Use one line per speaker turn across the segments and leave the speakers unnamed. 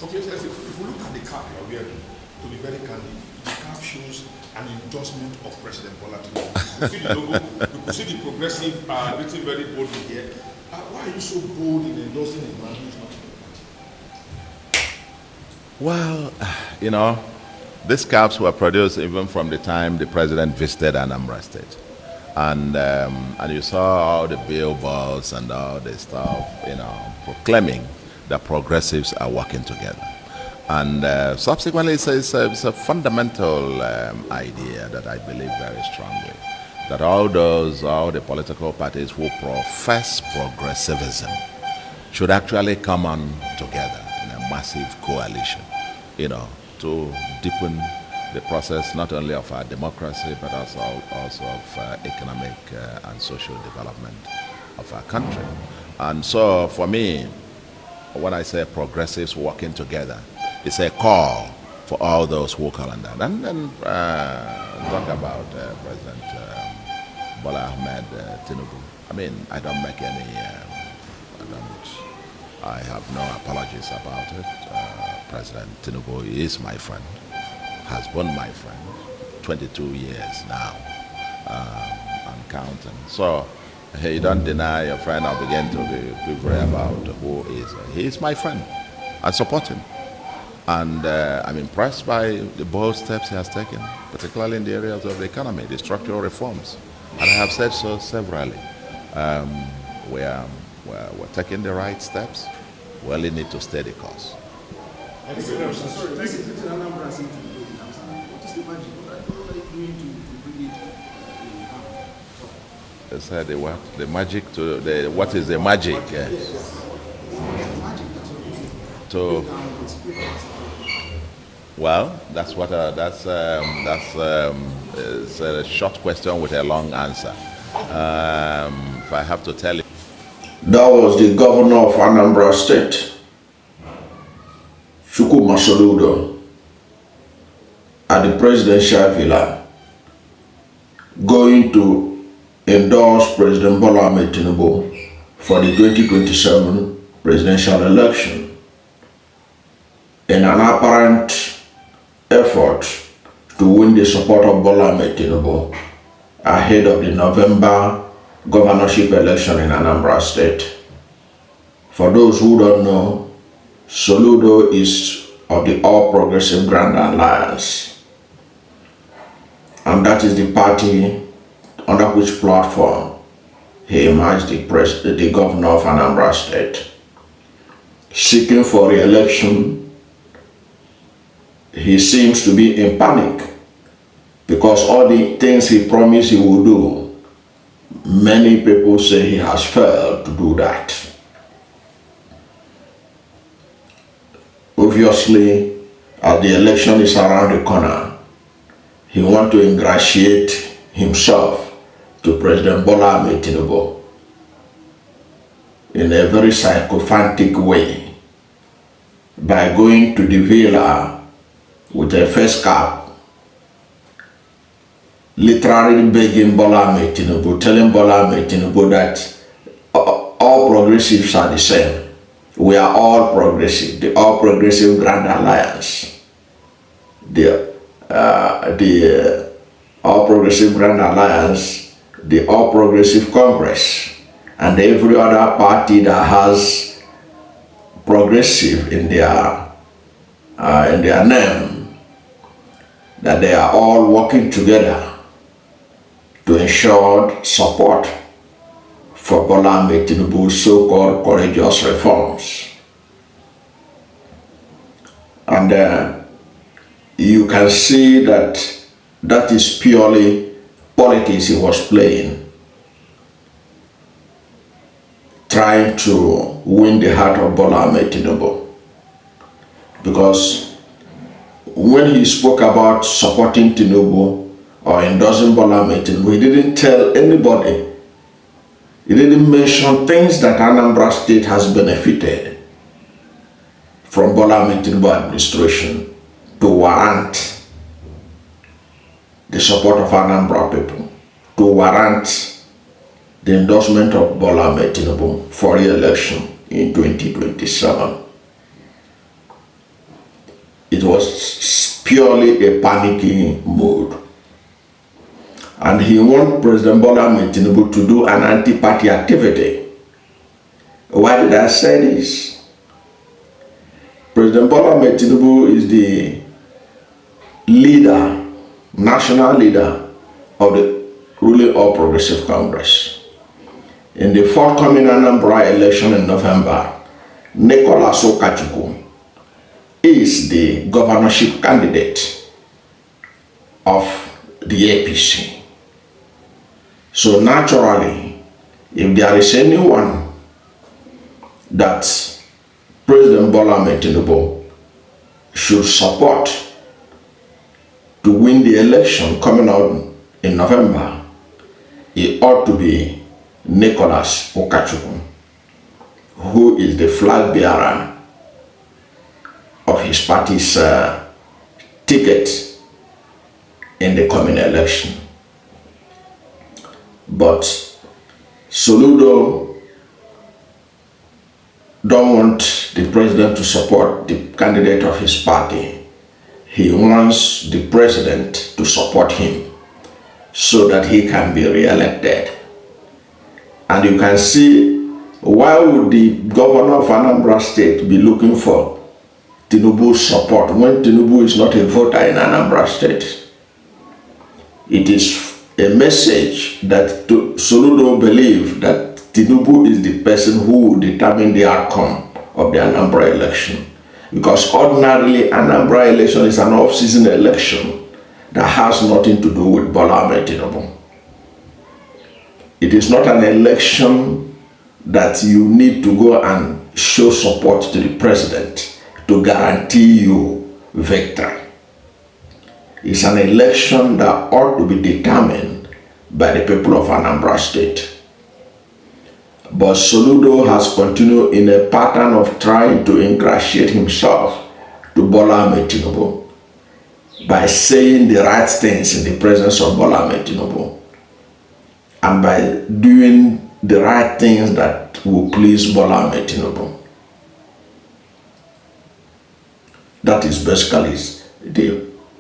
Okay, so if we look at the cap you're wearing, to be very candid, the cap shows an endorsement of President Bola Ahmed Tinubu. You see the logo, you could see the progressive written very boldly here. Why are you so bold in endorsing a man who's not in the party?
Well, you know, these caps were produced even from the time the president visited Anambra State. And you saw all the billboards and all the stuff, you know, proclaiming that progressives are working together. And subsequently, it's a fundamental idea that I believe very strongly, that all the political parties who profess progressivism should actually come on together in a massive coalition, you know, to deepen the process not only of our democracy, but also of economic and social development of our country. And so for me, when I say progressives working together, it's a call for all those who call on that. And then talk about President Bola Ahmed Tinubu. I mean, I don't make any, I have no apologies about it. President Tinubu is my friend, has been my friend, 22 years now, and counting. So you don't deny your friend or begin to be worried about who is. He is my friend. I support him. And I'm impressed by the bold steps he has taken, particularly in the areas of the economy, the structural reforms. And I have said so severally. We're taking the right steps. We only need to stay the course. They said the what? The magic to the what is the magic? Well, that's what it's a short question with a long answer. If I have to tell you,
that was the governor of Anambra State, Chukwuma Soludo, at the presidential villa, going to endorse President Bola Ahmed Tinubu for the 2027 presidential election in an apparent effort to win the support of Bola Ahmed Tinubu ahead of the November governorship election in Anambra State. For those who don't know, Soludo is of the All Progressives Grand Alliance, and that is the party under which platform he emerged the governor of Anambra State. Seeking for re-election, he seems to be in panic because all the things he promised he would do, many people say he has failed to do that. Obviously, as the election is around the corner, he wants to ingratiate himself to President Bola Ahmed Tinubu in a very sycophantic way by going to the villa with a face cap, literally begging Bola Ahmed Tinubu, telling Bola Ahmed Tinubu that all progressives are the same. We are all progressive, the All Progressives Grand Alliance, the All Progressives Grand Alliance, the All Progressives Congress, and every other party that has progressive in their name, that they are all working together to ensure support for Bola Ahmed Tinubu's so-called courageous reforms. And you can see that that is purely politics he was playing, trying to win the heart of Bola Ahmed Tinubu. Because when he spoke about supporting Tinubu or endorsing Bola Ahmed Tinubu, he didn't tell anybody. He didn't mention things that Anambra State has benefited from Bola Ahmed Tinubu administration to warrant the support of Anambra people, to warrant the endorsement of Bola Ahmed Tinubu for re-election in 2027. was purely a panicking mode. And he wanted President Bola Ahmed Tinubu to do an anti-party activity. Why did I say this? President Bola Ahmed Tinubu is the leader, national leader of the ruling All Progressives Congress. In the forthcoming Anambra election in November, Nicholas Chukwuma is the governorship candidate of the APC. So naturally, if there is anyone that President Bola Ahmed Tinubu should support to win the election coming out in November, it ought to be Nicholas Chukwuma, who is the flag bearer of his party's ticket in the coming election. But Soludo don't want the president to support the candidate of his party. He wants the president to support him so that he can be re-elected. And you can see, why would the governor of Anambra State be looking for Tinubu's support when Tinubu is not a voter in Anambra State? It is a message that Soludo believe that Tinubu is the person who will determine the outcome of the Anambra election. Because ordinarily, Anambra election is an off-season election that has nothing to do with Bola Ahmed Tinubu. It is not an election that you need to go and show support to the president to guarantee you victory. It's an election that ought to be determined by the people of Anambra State. But Soludo has continued in a pattern of trying to ingratiate himself to Bola Ahmed Tinubu by saying the right things in the presence of Bola Ahmed Tinubu and by doing the right things that will please Bola Ahmed Tinubu. That is basically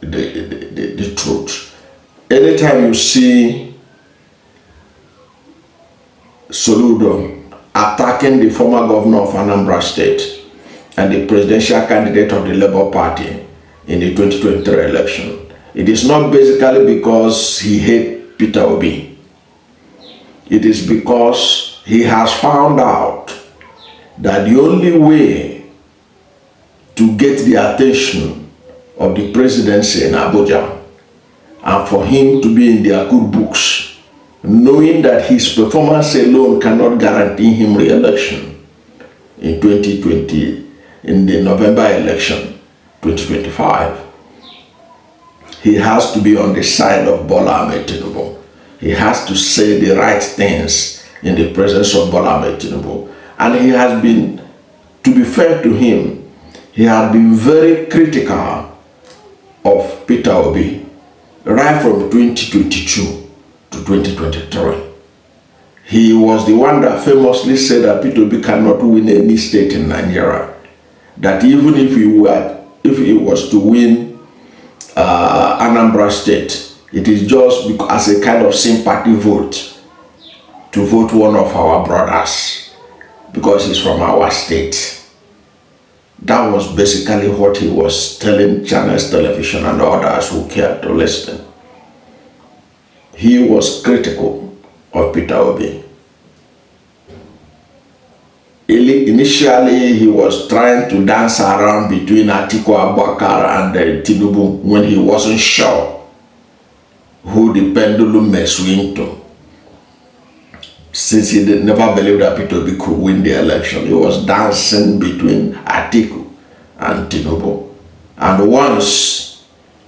the truth. Anytime you see Soludo attacking the former governor of Anambra State and the presidential candidate of the Labour Party in the 2023 election, it is not basically because he hates Peter Obi. It is because he has found out that the only way to get the attention of the presidency in Abuja and for him to be in their good books, knowing that his performance alone cannot guarantee him re-election in 2020, in the November election 2025, he has to be on the side of Bola Ahmed Tinubu. He has to say the right things in the presence of Bola Ahmed Tinubu. And he has been, to be fair to him, he has been very critical of Peter Obi right from 2022 to 2023. He was the one that famously said that Peter Obi cannot win any state in Nigeria. That even if he was to win Anambra State, it is just as a kind of sympathy vote to vote one of our brothers because he's from our state. That was basically what he was telling Channels Television and others who cared to listen. He was critical of Peter Obi. Initially, he was trying to dance around between Atiku Abubakar and Tinubu when he wasn't sure who the pendulum may swing to. Since he never believed that Peter Obi could win the election, he was dancing between Atiku and Tinubu. And once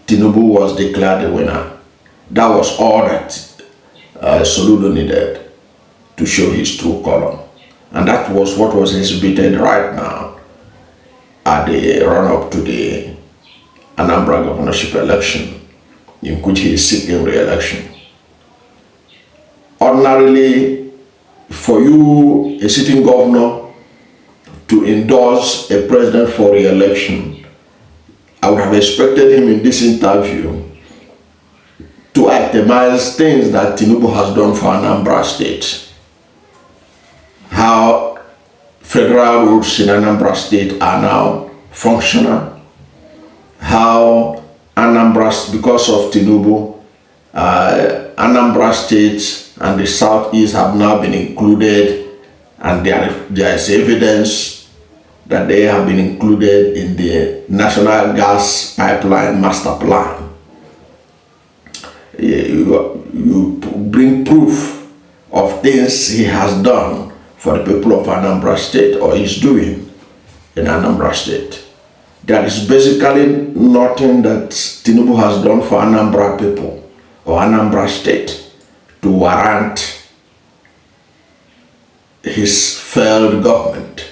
Tinubu was declared the winner, that was all that Soludo needed to show his true color. And that was what was exhibited right now at the run-up to the Anambra governorship election, in which he is seeking re-election. Ordinarily, for you, a sitting governor, to endorse a president for re-election, I would have expected him in this interview to itemize things that Tinubu has done for Anambra State. How federal roads in Anambra State are now functional. How Anambra, because of Tinubu, Anambra State and the Southeast have now been included, and there is evidence that they have been included in the National Gas Pipeline Master Plan. You bring proof of things he has done for the people of Anambra State, or is doing in Anambra State. There is basically nothing that Tinubu has done for Anambra people or Anambra State to warrant his failed government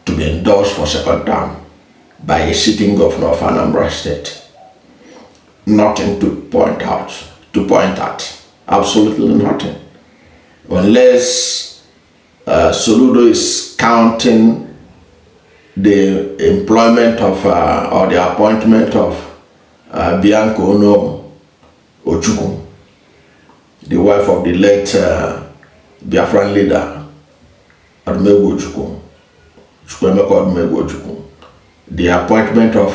to be endorsed for second term by a sitting governor of Anambra State. Nothing to point at, absolutely nothing. Unless Soludo is counting the employment of or the appointment of Bianca Ono Ojukwu, the wife of the late Biafran leader Admegu Ojukwu, the appointment of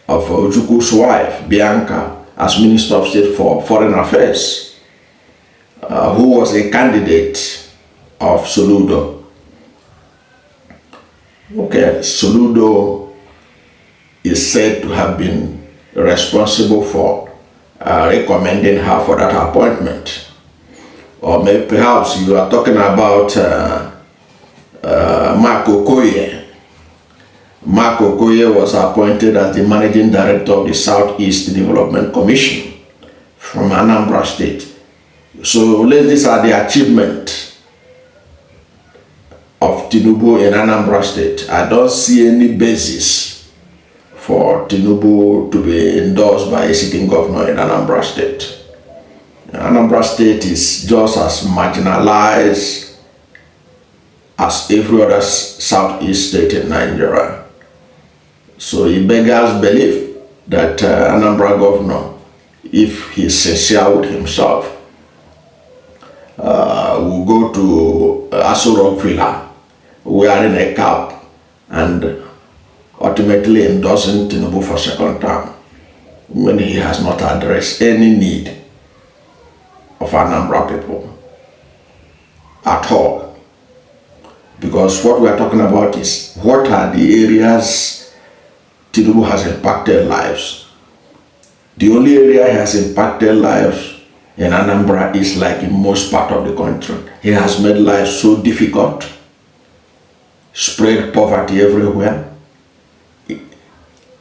Ojukwu's wife Bianca as Minister of State for Foreign Affairs, who was a candidate of Soludo. Okay, Soludo is said to have been responsible for recommending her for that appointment. Or maybe perhaps you are talking about Mark Okoye. Mark Okoye was appointed as the Managing Director of the Southeast Development Commission from Anambra State. So these are the achievements of Tinubu in Anambra State. I don't see any basis for Tinubu to be endorsed by a sitting governor in Anambra State. Anambra State is just as marginalized as every other Southeast state in Nigeria. So it beggars belief that Anambra governor, if he's sincere with himself, will go to Aso Rock Villa wearing a cap and ultimately endorsing Tinubu for second term when he has not addressed any need of Anambra people at all. Because what we are talking about is what are the areas Tinubu has impacted lives. The only area he has impacted lives in Anambra is like in most part of the country. He has made life so difficult, spread poverty everywhere.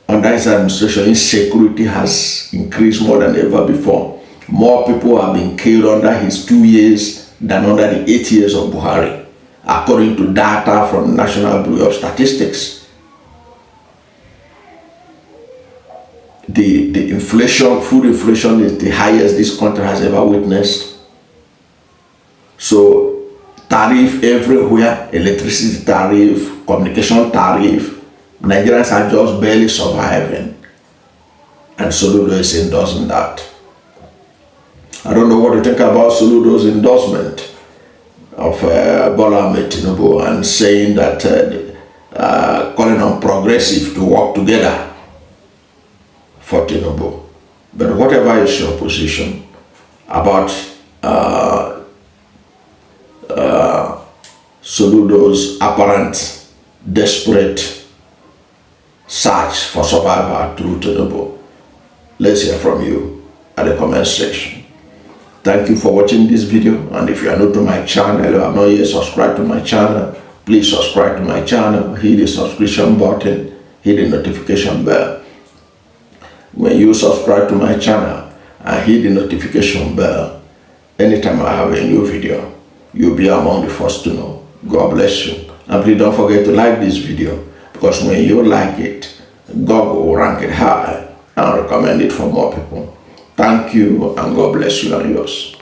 Under his administration, insecurity has increased more than ever before. More people have been killed under his 2 years than under the 8 years of Buhari, according to data from the National Bureau of Statistics. The inflation, food inflation, is the highest this country has ever witnessed. So tariff everywhere, electricity tariff, communication tariff, Nigerians are just barely surviving. And Soludo is endorsing that. I don't know what to think about Soludo's endorsement of Bola Ahmed Tinubu and saying that calling on progressive to work together for Tinubu. But whatever is your position about Soludo's apparent desperate search for survival through Tinubu, let's hear from you at the comment section. Thank you for watching this video, and if you are new to my channel or have not yet subscribed to my channel, please subscribe to my channel, hit the subscription button, hit the notification bell. When you subscribe to my channel and hit the notification bell, anytime I have a new video, you'll be among the first to know. God bless you. And please don't forget to like this video, because when you like it, God will rank it high and recommend it for more people. Thank you, and God bless you and yours.